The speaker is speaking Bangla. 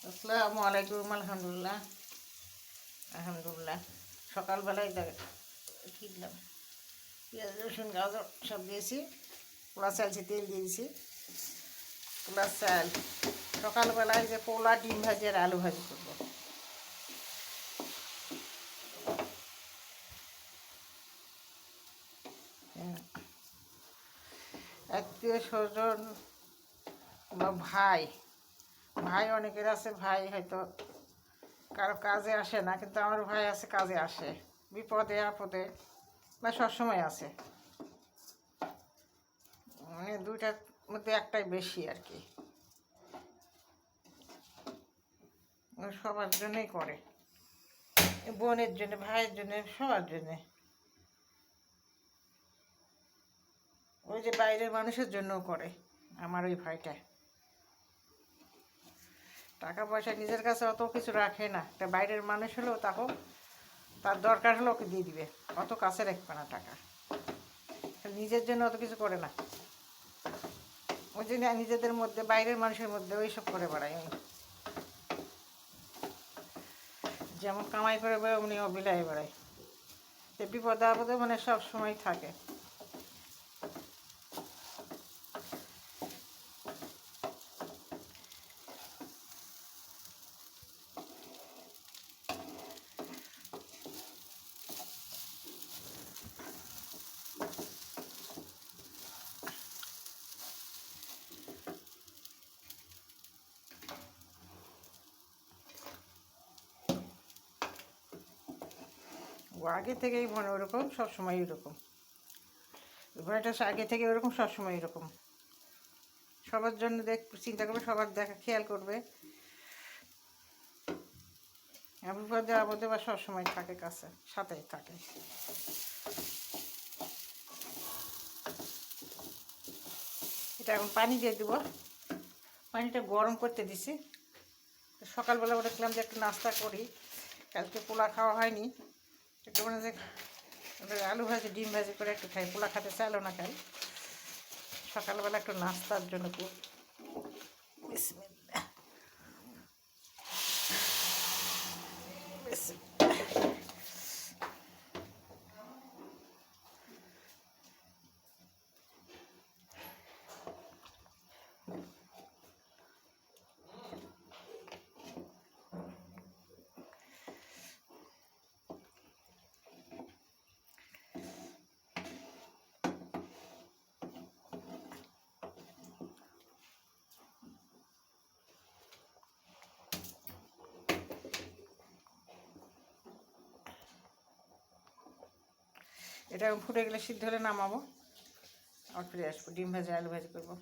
আসসালামু আলাইকুম। আলহামদুলিল্লাহ আলহামদুলিল্লাহ। সকালবেলায় কি দিলাম, পেঁয়াজ রসুন গাজর সব দিয়েছি। পোলা চালছি, তেল দিয়েছি। পোলা চাল সকালবেলায় যে পোলা, ডিম ভাজি আর আলু ভাজি করবো। আত্মীয় স্বজন বা ভাই ভাই অনেকের আছে, ভাই হয়তো কারো কাজে আসে না, কিন্তু আমার ভাই আছে, কাজে আসে, বিপদে আপদে বা সবসময় আছে। মানে দুইটার মধ্যে একটাই বেশি আর কি। সবার জন্যই করে, বোনের জন্য, ভাইয়ের জন্য, সবার জন্যে। ওই যে বাইরের মানুষের জন্যও করে আমার ওই ভাইটা। টাকা পয়সা নিজের কাছে অত কিছু রাখে না, তা বাইরের মানুষ হলেও তাকেও তার দরকার হলে ওকে দিয়ে দিবে, অত কাছে রাখবে না টাকা। নিজের জন্য অত কিছু করে না। ওই জন্য নিজেদের মধ্যে, বাইরের মানুষের মধ্যে ওই সব করে বেড়ায়। আমি যেমন কামাই করে বেড়ায়, উনিও বিলাই বেড়ায়। যে বিপদে আপদে মানে সব সময় থাকে। ও আগে থেকেই মনে ওরকম, সবসময় এরকম। ঘোড়াটা আগে থেকে ওরকম, সবসময় এরকম। সবার জন্য চিন্তা করবে, সবার দেখা খেয়াল করবে। বিপদে আপদে বা সবসময় থাকে, কাছে সাথেই থাকে। এটা এখন পানি দিয়ে দেবো। পানিটা গরম করতে দিছি। সকালবেলা উঠেছিলাম যে একটু নাস্তা করি, কালকে পোলা খাওয়া হয়নি। একটু মানে যে আলু ভাজি, ডিম ভাজি করে একটু খাই, পোলা খেতে চাইলো না খাই। সকালবেলা একটু নাস্তার জন্য বিসমিল্লাহ। এটা ফুটে গেলে, সিদ্ধ হলে নামাবো, আর ফিরে আসবো। ডিম ভাজি আলু ভাজি করবো।